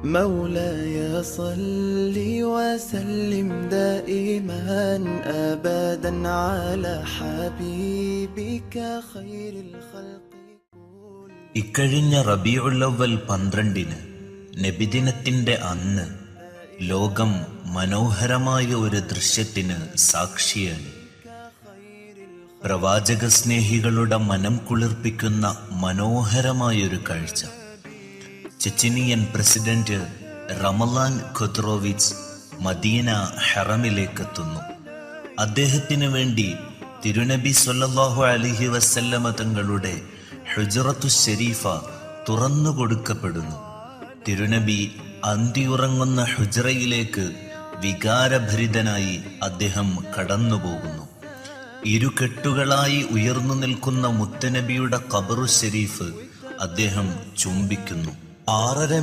مولاي صل وسلم دائما أبدا على حبيبك خير الخلق. ഇക്കഴിഞ്ഞ റബീഉൽ അവ്വൽ 12 നബിദിനത്തിന്റെ അന്ന് ലോകം മനോഹരമായ ഒരു ദൃശ്യത്തിന് സാക്ഷിയാണ്. പ്രവാചക സ്നേഹികളുടെ മനം കുളിർപ്പിക്കുന്ന മനോഹരമായൊരു കാഴ്ച. ചെച്ചിനിയൻ പ്രസിഡന്റ് റമലാൻ ഖൊദ്റോവിച്ച് മദീന ഹറമിലേക്കെത്തുന്നു. അദ്ദേഹത്തിന് വേണ്ടി തിരുനബി സ്വല്ലല്ലാഹു അലൈഹി വസല്ലമ തങ്ങളുടെ ഹുജ്റത്തു ശരീഫ തുറന്നു കൊടുക്കപ്പെടുന്നു. തിരുനബി അന്തിയുറങ്ങുന്ന ഹുജ്റയിലേക്ക് വികാരഭരിതനായി അദ്ദേഹം കടന്നുപോകുന്നു. ഇരുകെട്ടുകളായി ഉയർന്നു നിൽക്കുന്ന മുത്തനബിയുടെ ഖബറു ശരീഫ് അദ്ദേഹം ചുംബിക്കുന്നു. 6.5